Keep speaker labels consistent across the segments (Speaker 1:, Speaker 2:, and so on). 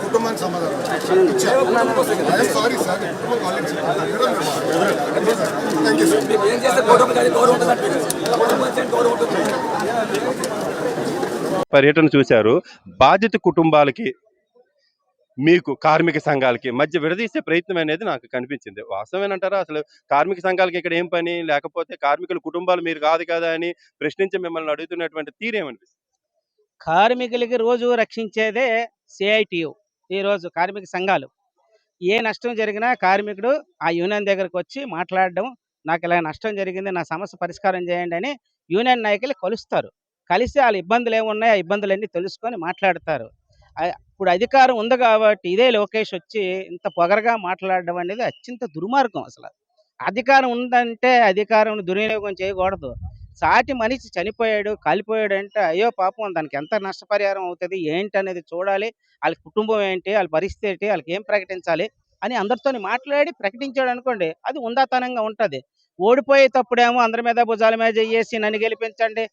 Speaker 1: కుటుంబానికి సమాధానం sorry sir
Speaker 2: పర్యటన చూశారు. బాధిత కుటుంబాలకి మీకు కార్మిక సంఘాలకి మధ్య విడదీసే ప్రయత్నం అనేది నాకు కనిపించింది. వాస్తవేనంటారా? అసలు కార్మిక సంఘాలకి ఇక్కడ ఏం పని? లేకపోతే కార్మికుల కుటుంబాలు మీరు కాదు కదా అని ప్రశ్నించి మిమ్మల్ని అడుగుతున్నటువంటి తీరేమనిపిస్తుంది?
Speaker 3: కార్మికులకి రోజు రక్షించేదే సిఐటియు. ఈరోజు కార్మిక సంఘాలు ఏ నష్టం జరిగినా కార్మికుడు ఆ యూనియన్ దగ్గరకు వచ్చి మాట్లాడడం, నాకు ఇలా నష్టం జరిగింది, నా సమస్య పరిష్కారం చేయండి అని యూనియన్ నాయకులు కలుస్తారు. కలిసి వాళ్ళ ఇబ్బందులు ఏమున్నాయి, ఆ ఇబ్బందులన్నీ తెలుసుకొని మాట్లాడతారు. ఇప్పుడు అధికారం ఉంది కాబట్టి ఇదే లోకేష్ వచ్చి ఇంత పొగరగా మాట్లాడడం అనేది అత్యంత దుర్మార్గం. అసలు అధికారం ఉందంటే అధికారం దుర్వినియోగం చేయకూడదు. సాటి మనిషి చనిపోయాడు, కాలిపోయాడు అంటే అయ్యో పాపం, దానికి ఎంత నష్టపరిహారం అవుతుంది ఏంటి అనేది చూడాలి. వాళ్ళ కుటుంబం ఏంటి, వాళ్ళ పరిస్థితి ఏంటి, వాళ్ళకి ఏం ప్రకటించాలి అని అందరితో మాట్లాడి ప్రకటించాడు అనుకోండి, అది ఉందాతనంగా ఉంటుంది. ఓడిపోయేటప్పుడేమో అందరి మీద భుజాల మీద చేసి నన్ను గెలిపించండి,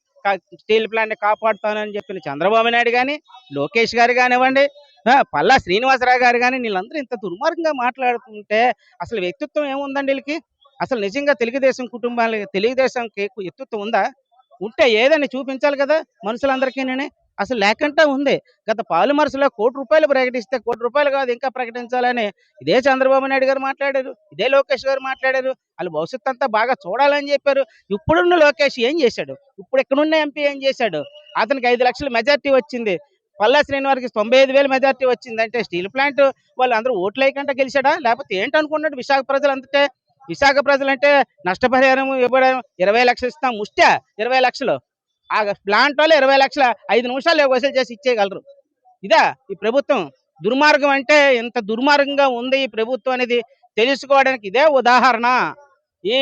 Speaker 3: స్టీల్ ప్లాంట్ కాపాడుతానని చెప్పిన చంద్రబాబు నాయుడు కానీ, లోకేష్ గారు కానివ్వండి, పల్లా శ్రీనివాసరావు గారు కానీ, వీళ్ళందరూ ఇంత దుర్మార్గంగా మాట్లాడుతుంటే అసలు వ్యక్తిత్వం ఏముందండి వీళ్ళకి? అసలు నిజంగా తెలుగుదేశం కుటుంబాలకి, తెలుగుదేశంకి వ్యక్తిత్వం ఉందా? ఉంటే ఏదని చూపించాలి కదా మనుషులందరికీ. అసలు లేకుండా ఉంది. గత పాలుమరసులో ₹1,00,00,000 ప్రకటిస్తే ₹1,00,00,000 కాదు ఇంకా ప్రకటించాలని ఇదే చంద్రబాబు నాయుడు గారు మాట్లాడారు, ఇదే లోకేష్ గారు మాట్లాడారు. వాళ్ళు భవిష్యత్తు అంతా బాగా చూడాలని చెప్పారు. ఇప్పుడున్న లోకేష్ ఏం చేశాడు? ఇప్పుడు ఇక్కడున్న ఎంపీ ఏం చేశాడు? అతనికి 5 లక్షల మెజార్టీ వచ్చింది. పల్లా శ్రీనివాసకి 95,000 మెజార్టీ వచ్చింది. అంటే స్టీల్ ప్లాంట్ వాళ్ళు అందరూ ఓట్లు వేయకుండా గెలిచాడా? లేకపోతే ఏంటనుకున్నాడు విశాఖ ప్రజలు అంతటే? విశాఖ ప్రజలంటే నష్టపరిహారం ఇవ్వడం 20 లక్షలు ఇస్తాం, ముష్టి 20 లక్షలు. ఆ ప్లాంట్ వాళ్ళు 20 లక్షల 5 నిమిషాలు వసూలు చేసి ఇచ్చేయగలరు. ఇదా ఈ ప్రభుత్వం? దుర్మార్గం అంటే ఎంత దుర్మార్గంగా ఉంది ఈ ప్రభుత్వం అనేది తెలుసుకోవడానికి ఇదే ఉదాహరణ. ఈ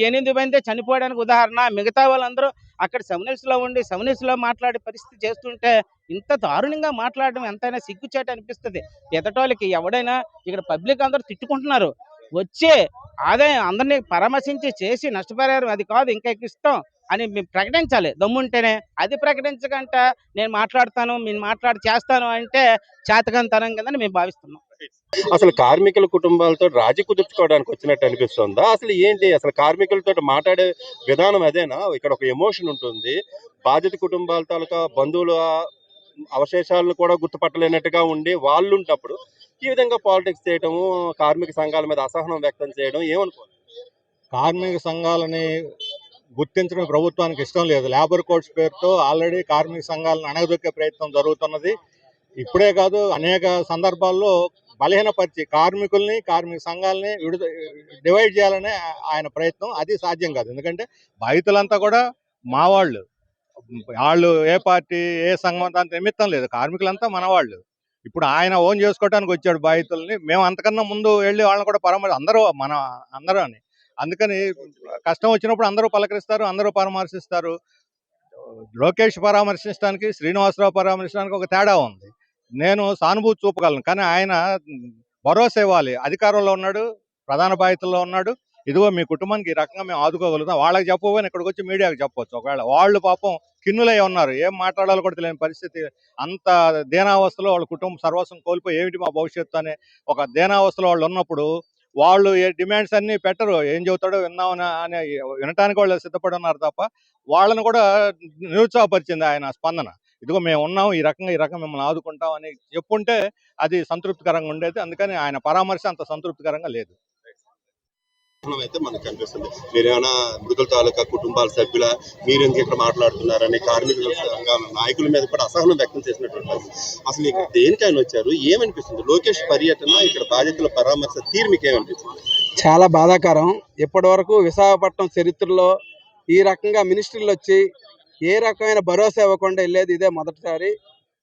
Speaker 3: 8 మంది చనిపోవడానికి ఉదాహరణ. మిగతా వాళ్ళందరూ అక్కడ సెమినిల్స్లో ఉండి సెమినిల్స్లో మాట్లాడే పరిస్థితి చేస్తుంటే ఇంత దారుణంగా మాట్లాడడం ఎంతైనా సిగ్గుచేట అనిపిస్తుంది. ఎదటోళ్ళకి ఎవడైనా ఇక్కడ పబ్లిక్ అందరూ తిట్టుకుంటున్నారు. వచ్చి అదే అందరినీ పరామర్శించి చేసి నష్టపరిహారం అది కాదు ఇంకా ఇస్తాం అని మేము ప్రకటించాలి దమ్ముంటేనే. అది ప్రకటించకంట నేను మాట్లాడతాను, నేను మాట్లాడి చేస్తాను అంటే చేతకంతనం కిందని మేము భావిస్తున్నాం.
Speaker 2: అసలు కార్మికుల కుటుంబాలతో రాజీ కుదుర్చుకోవడానికి వచ్చినట్టు అనిపిస్తుందా? అసలు ఏంటి, అసలు కార్మికులతో మాట్లాడే విధానం అదేనా? ఇక్కడ ఒక ఎమోషన్ ఉంటుంది. బాధిత కుటుంబాల తాలూకా బంధువుల అవశేషాలను కూడా గుర్తుపట్టలేనట్టుగా ఉండి వాళ్ళు ఉన్నప్పుడు ఈ విధంగా పాలిటిక్స్ చేయటము, కార్మిక సంఘాల మీద అసహనం వ్యక్తం చేయడం ఏమనుకో?
Speaker 4: కార్మిక సంఘాలని గుర్తించడం ప్రభుత్వానికి ఇష్టం లేదు. లేబర్ కోడ్స్ పేరుతో ఆల్రెడీ కార్మిక సంఘాలను అణగదొక్కే ప్రయత్నం జరుగుతున్నది. ఇప్పుడే కాదు, అనేక సందర్భాల్లో బలహీనపరిచి కార్మికుల్ని, కార్మిక సంఘాలని డివైడ్ చేయాలనే ఆయన ప్రయత్నం. అది సాధ్యం కాదు. ఎందుకంటే బాధితులంతా కూడా మా వాళ్ళు ఏ పార్టీ ఏ సంఘం అంత నిమిత్తం లేదు. కార్మికులంతా మన వాళ్ళు. ఇప్పుడు ఆయన ఓన్ చేసుకోవడానికి వచ్చాడు బాధితుల్ని. మేము అంతకన్నా ముందు వెళ్ళి వాళ్ళని కూడా అందరూ అని. అందుకని కష్టం వచ్చినప్పుడు అందరూ పలకరిస్తారు, అందరూ పరామర్శిస్తారు. లోకేష్ పరామర్శించడానికి, శ్రీనివాసరావు పరామర్శించడానికి ఒక తేడా ఉంది. నేను సానుభూతి చూపగలను, కానీ ఆయన భరోసా ఇవ్వాలి. అధికారంలో ఉన్నాడు, ప్రధాన బాధ్యతల్లో ఉన్నాడు. ఇదిగో మీ కుటుంబానికి ఈ రకంగా మేము ఆదుకోగలుగుతాం. వాళ్ళకి చెప్పబోయిన ఇక్కడికి వచ్చి మీడియాకి చెప్పవచ్చు. ఒకవేళ వాళ్ళు పాపం కిన్నులై ఉన్నారు, ఏం మాట్లాడాలో కూడా తెలియని పరిస్థితి. అంత దీనావస్థలో వాళ్ళ కుటుంబం సర్వస్వం కోల్పోయి ఏమిటి మా భవిష్యత్తు అనే ఒక దీనావస్థలో వాళ్ళు ఉన్నప్పుడు వాళ్ళు ఏ డిమాండ్స్ అన్ని పెట్టరు. ఏం చెబుతాడో విన్నామని అని వినటానికి వాళ్ళు సిద్ధపడి ఉన్నారు తప్ప వాళ్ళని కూడా నిరుత్సాహపరిచింది ఆయన స్పందన. ఇదిగో మేము ఉన్నాం, ఈ రకంగా మిమ్మల్ని ఆదుకుంటాం అని చెప్పుంటే అది సంతృప్తికరంగా ఉండేది. అందుకని ఆయన పరామర్శ అంత సంతృప్తికరంగా లేదు.
Speaker 2: అయితే మనకు కనిపిస్తుంది. మీరేమైనా మృతుల తాలూకా కుటుంబాల సభ్యుల మీరెందుకు ఇక్కడ మాట్లాడుతున్నారని కార్మికుల నాయకుల మీద కూడా అసహనం వ్యక్తం చేసినటువంటి అసలు ఇక్కడ దేనికి ఆయన వచ్చారు, ఏమనిపిస్తుంది? లోకేష్ పర్యటన, ఇక్కడ బాధితుల పరామర్శ తీరు మీకు ఏమనిపిస్తుంది?
Speaker 5: చాలా బాధాకరం. ఇప్పటి వరకు విశాఖపట్నం చరిత్రలో ఈ రకంగా మినిస్టర్లు వచ్చి ఏ రకమైన భరోసా ఇవ్వకుండా వెళ్ళేది ఇదే మొదటిసారి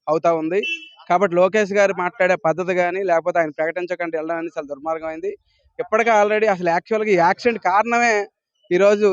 Speaker 5: అవుతా ఉంది. కాబట్టి లోకేష్ గారు మాట్లాడే పద్ధతి కానీ లేకపోతే ఆయన ప్రకటించకుండా వెళ్ళడం అనేది చాలా దుర్మార్గమైంది. ఇప్పటికే ఆల్రెడీ అసలు యాక్చువల్గా ఈ యాక్సిడెంట్ కారణమే ఈరోజు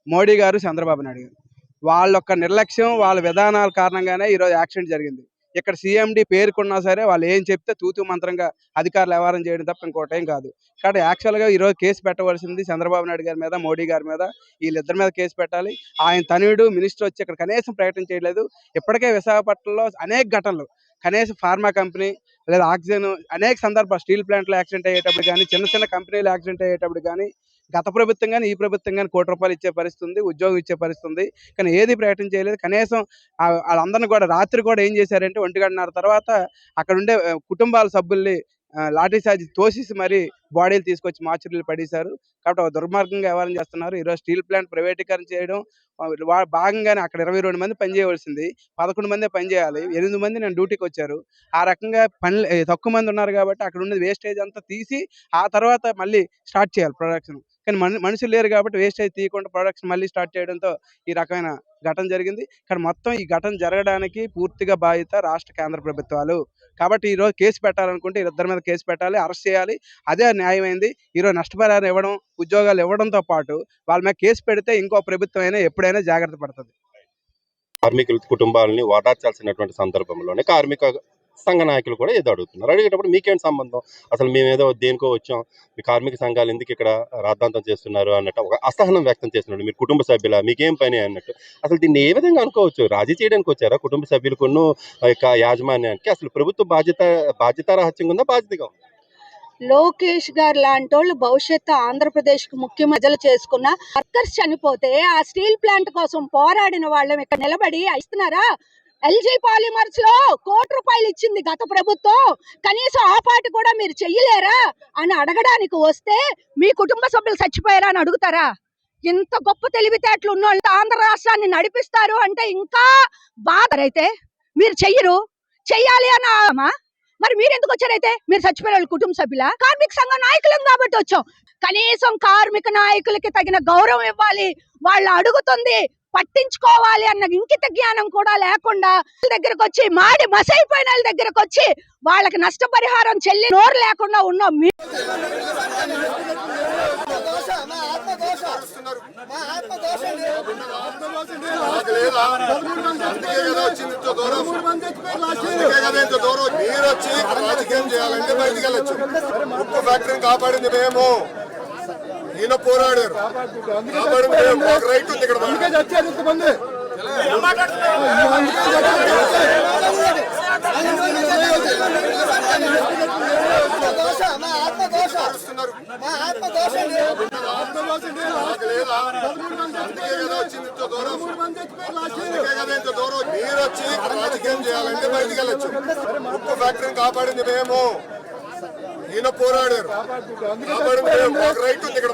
Speaker 5: మోడీ గారు, చంద్రబాబు నాయుడు గారు. వాళ్ళ యొక్క నిర్లక్ష్యం, వాళ్ళ విధానాల కారణంగానే ఈరోజు యాక్సిడెంట్ జరిగింది. ఇక్కడ సీఎండీ పేరుకున్నా సరే వాళ్ళు ఏం చెప్తే తూతూ మంత్రంగా అధికారులు వ్యవహారం చేయడం తప్ప ఇంకోటేం కాదు. కాబట్టి యాక్చువల్గా ఈరోజు కేసు పెట్టవలసింది చంద్రబాబు నాయుడు గారి మీద, మోడీ గారి మీద, వీళ్ళిద్దరి మీద కేసు పెట్టాలి. ఆయన తనయుడు మినిస్టర్ వచ్చి ఇక్కడ కనీసం ప్రకటన చేయలేదు. ఇప్పటికే విశాఖపట్నంలో అనేక ఘటనలు, కనీసం ఫార్మా కంపెనీ లేదా ఆక్సిజన్ అనేక సందర్భాలు, స్టీల్ ప్లాంట్లో యాక్సిడెంట్ అయ్యేటప్పుడు కానీ, చిన్న చిన్న కంపెనీలు యాక్సిడెంట్ అయ్యేటప్పుడు కానీ, గత ప్రభుత్వం కానీ ఈ ప్రభుత్వం కానీ ₹1,00,00,000 ఇచ్చే పరిస్థితి ఉంది, ఉద్యోగం ఇచ్చే పరిస్థితి ఉంది. కానీ ఏది ప్రకటన చేయలేదు. కనీసం వాళ్ళందరినీ కూడా రాత్రి కూడా ఏం చేశారంటే 1:30 తర్వాత అక్కడ ఉండే కుటుంబాల సభ్యుల్ని లాఠీ చార్జ్ తోసేసి మరి బాడీలు తీసుకొచ్చి మార్చురీలు పడేశారు. కాబట్టి ఒక దుర్మార్గంగా వ్యవహారం చేస్తున్నారు. ఈరోజు స్టీల్ ప్లాంట్ ప్రైవేటీకరణ చేయడం భాగంగానే అక్కడ 22 మంది పనిచేయవలసింది 11 మందే పనిచేయాలి. 8 మంది నేను డ్యూటీకి వచ్చారు. ఆ రకంగా తక్కువ మంది ఉన్నారు కాబట్టి అక్కడ ఉన్నది వేస్టేజ్ అంతా తీసి ఆ తర్వాత మళ్ళీ స్టార్ట్ చేయాలి ప్రొడక్షన్. కానీ మనుషులు లేరు కాబట్టి వేస్టేజ్ తీయకుండా ప్రొడక్షన్ మళ్ళీ స్టార్ట్ చేయడంతో ఈ రకమైన ఘటన జరిగింది. కానీ మొత్తం ఈ ఘటన జరగడానికి పూర్తిగా బాధ్యత రాష్ట్ర కేంద్ర ప్రభుత్వాలు. కాబట్టి ఈరోజు కేసు పెట్టాలనుకుంటే వీళ్ళిద్దరి మీద కేసు పెట్టాలి, అరెస్ట్ చేయాలి. అదే న్యాయమైంది. ఈరోజు నష్టపరిహారం ఇవ్వడం, ఉద్యోగాలు ఇవ్వడంతో పాటు వాళ్ళ మీద కేసు పెడితే ఇంకో ప్రభుత్వం అయినా ఎప్పుడైనా జాగ్రత్త పడుతుంది.
Speaker 2: కార్మికుల కుటుంబాలని ఓదార్చాల్సినటువంటి సందర్భంలోనే కార్మిక సంఘ నాయకులు కూడా ఏదో అడుగుతున్నారు. అడిగేటప్పుడు మీకేం సంబంధం, అసలు మేమేదో దేనికో వచ్చాం, మీ కార్మిక సంఘాలు ఎందుకు ఇక్కడ రాద్ధాంతం చేస్తున్నారు అన్నట్టు ఒక అసహనం వ్యక్తం చేస్తున్నారు. మీరు కుటుంబ సభ్యుల, మీకేం పని అన్నట్టు. అసలు దీన్ని ఏ విధంగా అనుకోవచ్చు? రాజీ చేయడానికి వచ్చారా కుటుంబ సభ్యులకును యాజమాన్యానికి? అసలు ప్రభుత్వ బాధ్యతారాహిత్యంగా ఉందా, బాధ్యతగా ఉందా?
Speaker 6: లోకేష్ గారు లాంటి వాళ్ళు భవిష్యత్తు ఆంధ్రప్రదేశ్ కు ముఖ్యమంత్రులు చేసుకున్న వర్కర్స్ చనిపోతే ఆ స్టీల్ ప్లాంట్ కోసం పోరాడిన వాళ్ళం ఇక్కడ నిలబడి ఇస్తున్నారా? ఎల్జీ పాలిమర్స్ లో ₹1,00,00,000 ఇచ్చింది గత ప్రభుత్వం, కనీసం ఆ పాటి కూడా మీరు చెయ్యలేరా అని అడగడానికి వస్తే మీ కుటుంబ సభ్యులు చచ్చిపోయారా అని అడుగుతారా? ఇంత గొప్ప తెలివితేటలు ఉన్న వాళ్ళు ఆంధ్ర రాష్ట్రాన్ని నడిపిస్తారు అంటే ఇంకా బాధ. అయితే మీరు చెయ్యరు, చెయ్యాలి అన్నా మరి మీరు ఎందుకు వచ్చారైతే? మీరు చచ్చిపోయిన వాళ్ళ కుటుంబ సభ్యుల? కార్మిక సంఘ నాయకులం కాబట్టి వచ్చాం. కనీసం కార్మిక నాయకులకి తగిన గౌరవం ఇవ్వాలి, వాళ్ళు అడుగుతుంది పట్టించుకోవాలి అన్న ఇంకిత జ్ఞానం కూడా లేకుండా దగ్గరకు వచ్చి మాడి మసైపోయిన వాళ్ళ దగ్గరకు వచ్చి వాళ్ళకి నష్టపరిహారం చెల్లి నోరు లేకుండా ఉన్నాం.
Speaker 1: మీరొచ్చి రాజకీయం చేయాలంటే బయటికి వెళ్ళొచ్చు. ఉక్కు ఫ్యాక్టరీని కాపాడింది మేము, ఈయన పోరాడారు, కాపాడింది మేము. మాకు రైట్ ఉంది ఇక్కడ. మీరొచ్చి రాజకీయం చేయాలంటే బయటికి వెళ్ళొచ్చు. ఉక్కు ఫ్యాక్టరీని కాపాడింది మేము, ఈయన పోరాడారు, కాపాడింది మేము. మాకు రైట్ ఉంది ఇక్కడ.